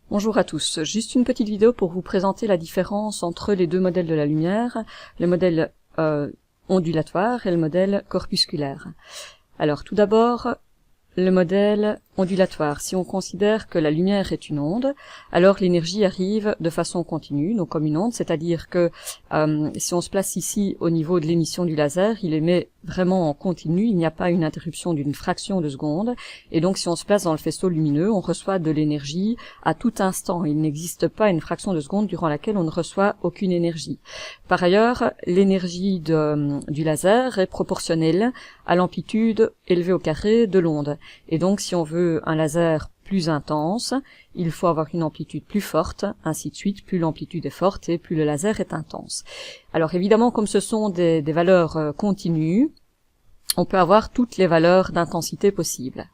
Bonjour à tous, juste une petite vidéo pour vous présenter la différence entre les deux modèles de la lumière, le modèle ondulatoire et le modèle corpusculaire. Alors tout d'abord, le modèle ondulatoire. Si on considère que la lumière est une onde, alors l'énergie arrive de façon continue, donc comme une onde, c'est-à-dire que si on se place ici au niveau de l'émission du laser, il émet vraiment en continu, il n'y a pas une interruption d'une fraction de seconde, et donc si on se place dans le faisceau lumineux, on reçoit de l'énergie à tout instant. Il n'existe pas une fraction de seconde durant laquelle on ne reçoit aucune énergie. Par ailleurs, l'énergie du laser est proportionnelle à l'amplitude élevée au carré de l'onde. Et donc si on veut un laser plus intense, il faut avoir une amplitude plus forte, ainsi de suite. Plus l'amplitude est forte et plus le laser est intense. Alors évidemment, comme ce sont des valeurs continues, on peut avoir toutes les valeurs d'intensité possibles.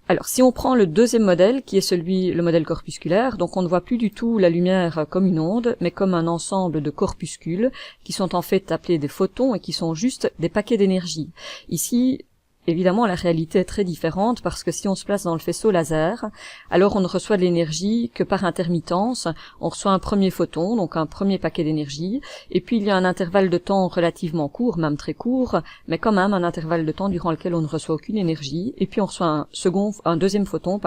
Alors si on prend le deuxième modèle, qui est le modèle corpusculaire, donc on ne voit plus du tout la lumière comme une onde, mais comme un ensemble de corpuscules, qui sont en fait appelés des photons et qui sont juste des paquets d'énergie. Ici, évidemment, la réalité est très différente parce que si on se place dans le faisceau laser, alors on ne reçoit de l'énergie que par intermittence. On reçoit un premier photon, donc un premier paquet d'énergie, et puis il y a un intervalle de temps relativement court, même très court, mais quand même un intervalle de temps durant lequel on ne reçoit aucune énergie, et puis on reçoit un deuxième photon,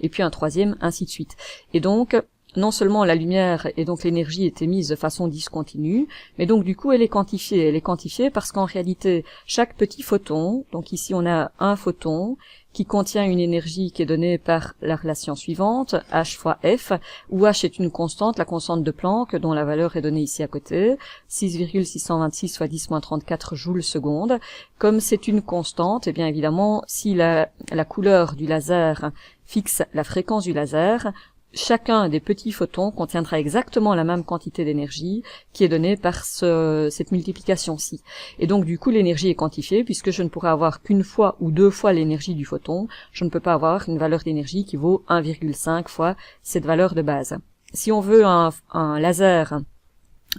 et puis un troisième, ainsi de suite. Et donc, non seulement la lumière et donc l'énergie est émise de façon discontinue, mais donc du coup elle est quantifiée. Elle est quantifiée parce qu'en réalité, chaque petit photon, donc ici on a un photon, qui contient une énergie qui est donnée par la relation suivante, H fois F, où H est une constante, la constante de Planck, dont la valeur est donnée ici à côté, 6,626 fois 10-34 joules seconde. Comme c'est une constante, et bien évidemment, si la couleur du laser fixe la fréquence du laser, chacun des petits photons contiendra exactement la même quantité d'énergie qui est donnée par cette multiplication-ci. Et donc du coup l'énergie est quantifiée puisque je ne pourrai avoir qu'une fois ou deux fois l'énergie du photon. Je ne peux pas avoir une valeur d'énergie qui vaut 1,5 fois cette valeur de base. Si on veut un laser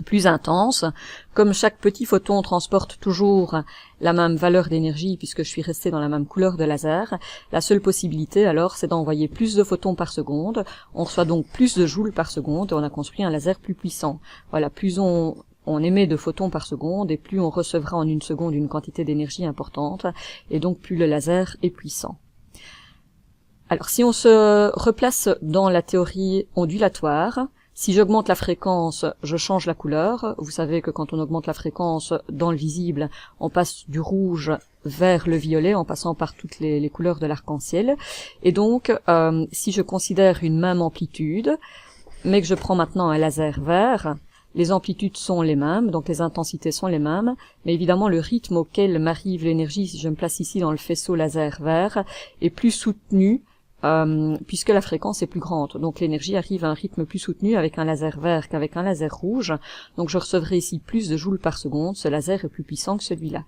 plus intense, comme chaque petit photon transporte toujours la même valeur d'énergie puisque je suis resté dans la même couleur de laser, la seule possibilité alors c'est d'envoyer plus de photons par seconde, on reçoit donc plus de joules par seconde et on a construit un laser plus puissant. Voilà, plus on émet de photons par seconde et plus on recevra en une seconde une quantité d'énergie importante et donc plus le laser est puissant. Alors si on se replace dans la théorie ondulatoire, si j'augmente la fréquence, je change la couleur. Vous savez que quand on augmente la fréquence dans le visible, on passe du rouge vers le violet en passant par toutes les couleurs de l'arc-en-ciel. Et donc, si je considère une même amplitude, mais que je prends maintenant un laser vert, les amplitudes sont les mêmes, donc les intensités sont les mêmes, mais évidemment le rythme auquel m'arrive l'énergie, si je me place ici dans le faisceau laser vert, est plus soutenu, puisque la fréquence est plus grande. Donc l'énergie arrive à un rythme plus soutenu avec un laser vert qu'avec un laser rouge. Donc je recevrai ici plus de joules par seconde. Ce laser est plus puissant que celui-là.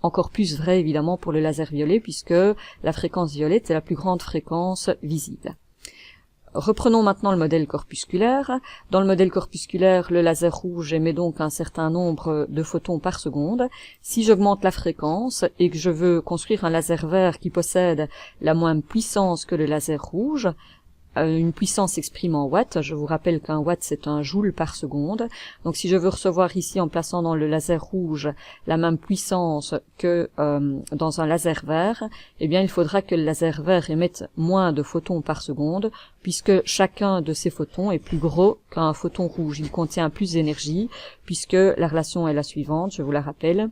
Encore plus vrai évidemment pour le laser violet puisque la fréquence violette est la plus grande fréquence visible. Reprenons maintenant le modèle corpusculaire. Dans le modèle corpusculaire, le laser rouge émet donc un certain nombre de photons par seconde. Si j'augmente la fréquence et que je veux construire un laser vert qui possède la même puissance que le laser rouge, une puissance s'exprime en watts. Je vous rappelle qu'un watt c'est un joule par seconde. Donc si je veux recevoir ici en plaçant dans le laser rouge la même puissance que dans un laser vert, eh bien il faudra que le laser vert émette moins de photons par seconde puisque chacun de ces photons est plus gros qu'un photon rouge. Il contient plus d'énergie puisque la relation est la suivante, je vous la rappelle.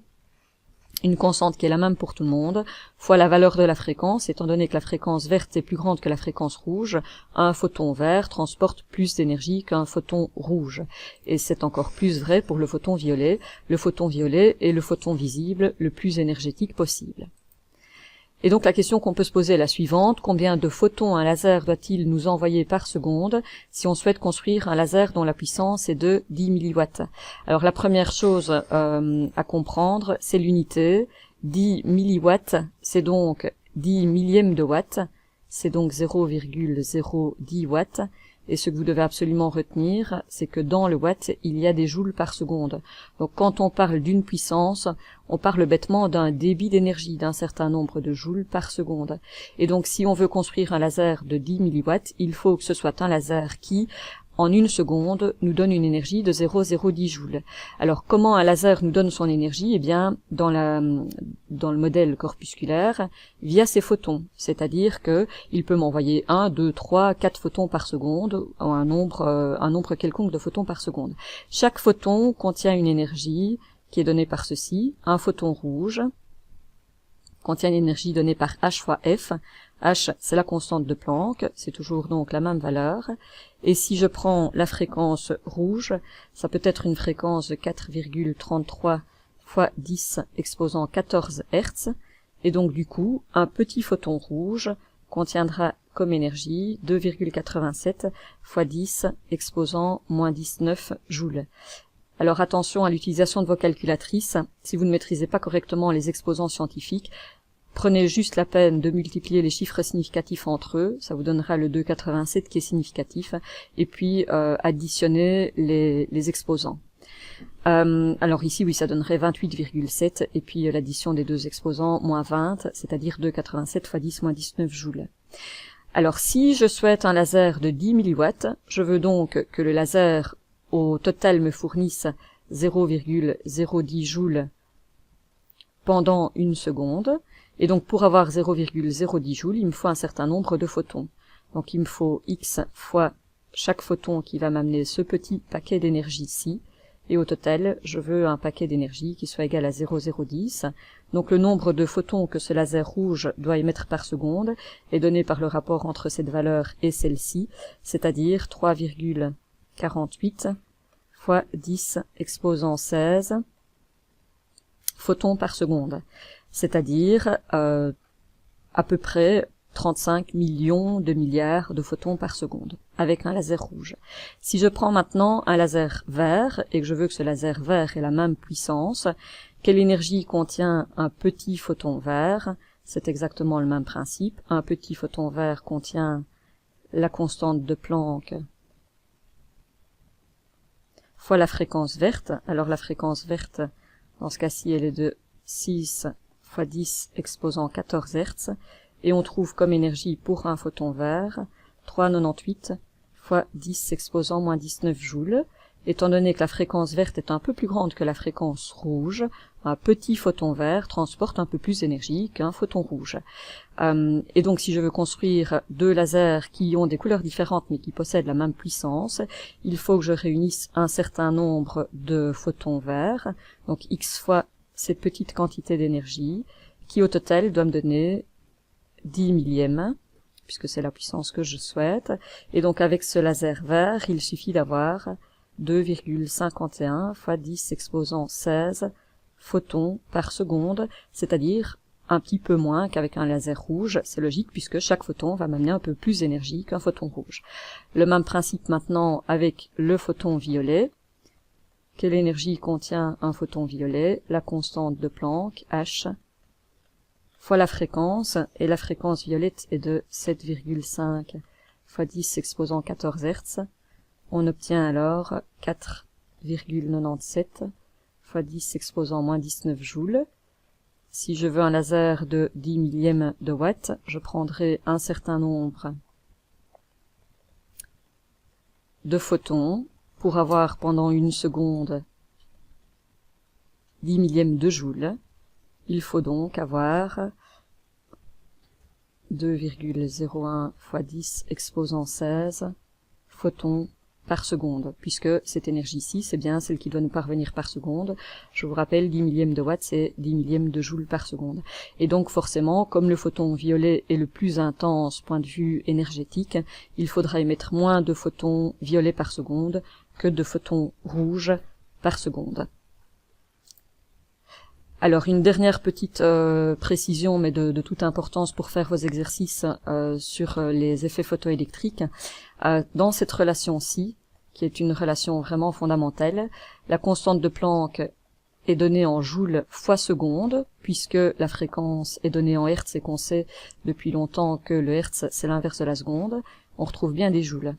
Une constante qui est la même pour tout le monde, fois la valeur de la fréquence, étant donné que la fréquence verte est plus grande que la fréquence rouge, un photon vert transporte plus d'énergie qu'un photon rouge. Et c'est encore plus vrai pour le photon violet. Le photon violet est le photon visible le plus énergétique possible. Et donc la question qu'on peut se poser est la suivante: combien de photons un laser doit-il nous envoyer par seconde si on souhaite construire un laser dont la puissance est de 10 milliwatts? Alors la première chose à comprendre, c'est l'unité. 10 milliwatts, c'est donc 10 millièmes de watt, c'est donc 0,010 watts. Et ce que vous devez absolument retenir, c'est que dans le watt, il y a des joules par seconde. Donc quand on parle d'une puissance, on parle bêtement d'un débit d'énergie, d'un certain nombre de joules par seconde. Et donc si on veut construire un laser de 10 milliwatts, il faut que ce soit un laser qui, en une seconde, nous donne une énergie de 0,010 joules. Alors, comment un laser nous donne son énergie? Eh bien, dans le modèle corpusculaire, via ses photons. C'est-à-dire que il peut m'envoyer 1, 2, 3, 4 photons par seconde, ou un nombre quelconque de photons par seconde. Chaque photon contient une énergie qui est donnée par ceci. Un photon rouge contient une énergie donnée par H fois F. H, c'est la constante de Planck, c'est toujours donc la même valeur. Et si je prends la fréquence rouge, ça peut être une fréquence de 4,33 fois 10 exposant 14 Hz. Et donc du coup, un petit photon rouge contiendra comme énergie 2,87 fois 10 exposant moins 19 joules. Alors attention à l'utilisation de vos calculatrices. Si vous ne maîtrisez pas correctement les exposants scientifiques, prenez juste la peine de multiplier les chiffres significatifs entre eux, ça vous donnera le 2,87 qui est significatif, et puis additionnez les exposants. Alors ici, oui, ça donnerait 28,7, et puis l'addition des deux exposants, moins 20, c'est-à-dire 2,87 fois 10 moins 19 joules. Alors si je souhaite un laser de 10 milliwatts, je veux donc que le laser au total me fournisse 0,010 joules pendant une seconde. Et donc pour avoir 0,010 joules, il me faut un certain nombre de photons. Donc il me faut X fois chaque photon qui va m'amener ce petit paquet d'énergie-ci. Et au total, je veux un paquet d'énergie qui soit égal à 0,010. Donc le nombre de photons que ce laser rouge doit émettre par seconde est donné par le rapport entre cette valeur et celle-ci, c'est-à-dire 3,48 fois 10 exposant 16 photons par seconde. C'est-à-dire à peu près 35 millions de milliards de photons par seconde, avec un laser rouge. Si je prends maintenant un laser vert, et que je veux que ce laser vert ait la même puissance, quelle énergie contient un petit photon vert? C'est exactement le même principe. Un petit photon vert contient la constante de Planck fois la fréquence verte. Alors la fréquence verte, dans ce cas-ci, elle est de 6 fois 10 exposant 14 Hz, et on trouve comme énergie pour un photon vert 3,98 fois 10 exposant moins 19 joules. Étant donné que la fréquence verte est un peu plus grande que la fréquence rouge, un petit photon vert transporte un peu plus d'énergie qu'un photon rouge. Et donc si je veux construire deux lasers qui ont des couleurs différentes mais qui possèdent la même puissance, il faut que je réunisse un certain nombre de photons verts, donc X fois cette petite quantité d'énergie, qui au total doit me donner 10 millièmes, puisque c'est la puissance que je souhaite. Et donc avec ce laser vert, il suffit d'avoir 2,51 fois 10 exposant 16 photons par seconde, c'est-à-dire un petit peu moins qu'avec un laser rouge. C'est logique puisque chaque photon va m'amener un peu plus d'énergie qu'un photon rouge. Le même principe maintenant avec le photon violet. Quelle énergie contient un photon violet? La constante de Planck, H, fois la fréquence, et la fréquence violette est de 7,5 fois 10 exposant 14 Hz. On obtient alors 4,97 fois 10 exposant moins 19 joules. Si je veux un laser de 10 millièmes de watts, je prendrai un certain nombre de photons pour avoir pendant une seconde 10 millièmes de joules. Il faut donc avoir 2,01 fois 10 exposant 16 photons par seconde, puisque cette énergie-ci, c'est bien celle qui doit nous parvenir par seconde. Je vous rappelle, 10 millièmes de watts, c'est 10 millièmes de joules par seconde. Et donc forcément, comme le photon violet est le plus intense point de vue énergétique, il faudra émettre moins de photons violets par seconde que de photons rouges par seconde. Alors une dernière petite précision, mais de toute importance pour faire vos exercices sur les effets photoélectriques. Dans cette relation-ci, qui est une relation vraiment fondamentale, la constante de Planck est donnée en joules fois seconde, puisque la fréquence est donnée en hertz et qu'on sait depuis longtemps que le hertz c'est l'inverse de la seconde. on retrouve bien des joules.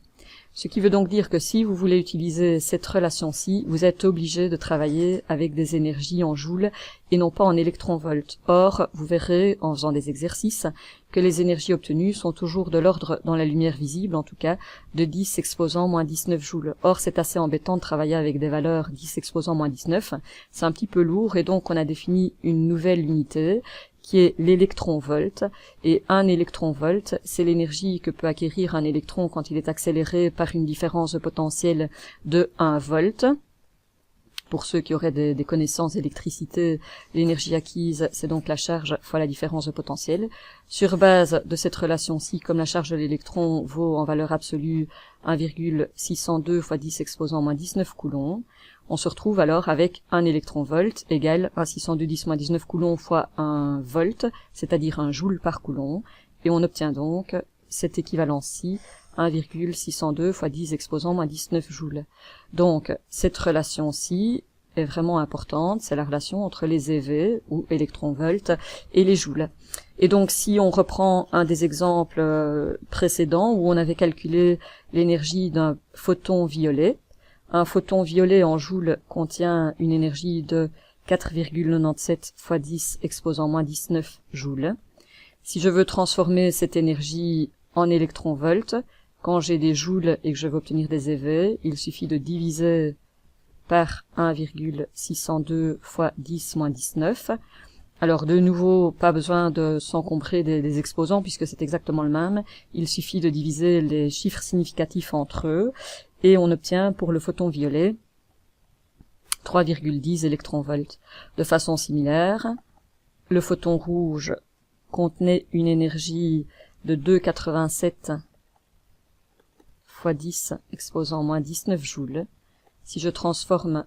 Ce qui veut donc dire que si vous voulez utiliser cette relation-ci, vous êtes obligé de travailler avec des énergies en joules et non pas en électronvolts. Or, vous verrez, en faisant des exercices, que les énergies obtenues sont toujours de l'ordre, dans la lumière visible en tout cas, de 10 exposant moins 19 joules. Or, c'est assez embêtant de travailler avec des valeurs 10 exposant moins 19. C'est un petit peu lourd et donc on a défini une nouvelle unité qui est l'électronvolt, et un électronvolt, c'est l'énergie que peut acquérir un électron quand il est accéléré par une différence de potentiel de 1 volt. Pour ceux qui auraient des connaissances d'électricité, l'énergie acquise, c'est donc la charge fois la différence de potentiel. Sur base de cette relation-ci, comme la charge de l'électron vaut en valeur absolue 1,602 fois 10 exposant moins 19 coulombs, on se retrouve alors avec un électronvolt égale 1,602 coulombs fois 1 volt, c'est-à-dire 1 joule par coulomb, et on obtient donc cette équivalence-ci, 1,602 fois 10 exposant moins 19 joules. Donc, cette relation-ci est vraiment importante, c'est la relation entre les EV, ou électronvolts, et les joules. Et donc, si on reprend un des exemples précédents, où on avait calculé l'énergie d'un photon violet, un photon violet en joules contient une énergie de 4,97 fois 10 exposant moins 19 joules. Si je veux transformer cette énergie en électronvolts, quand j'ai des joules et que je veux obtenir des EV, il suffit de diviser par 1,602 fois 10 moins 19. Alors de nouveau, pas besoin de s'encombrer des exposants puisque c'est exactement le même. Il suffit de diviser les chiffres significatifs entre eux et on obtient pour le photon violet 3,10 électronvolts. De façon similaire, le photon rouge contenait une énergie de 2,87 fois 10 exposant moins 19 joules. Si je transforme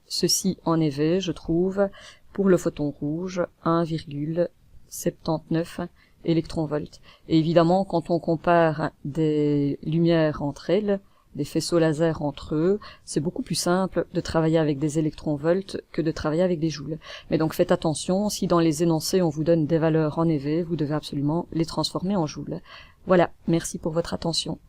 ceci en EV, je trouve pour le photon rouge 1,79 électronvolts. Et évidemment, quand on compare des lumières entre elles, des faisceaux laser entre eux, c'est beaucoup plus simple de travailler avec des électronvolts que de travailler avec des joules. Mais donc faites attention, si dans les énoncés on vous donne des valeurs en EV, vous devez absolument les transformer en joules. Voilà, merci pour votre attention.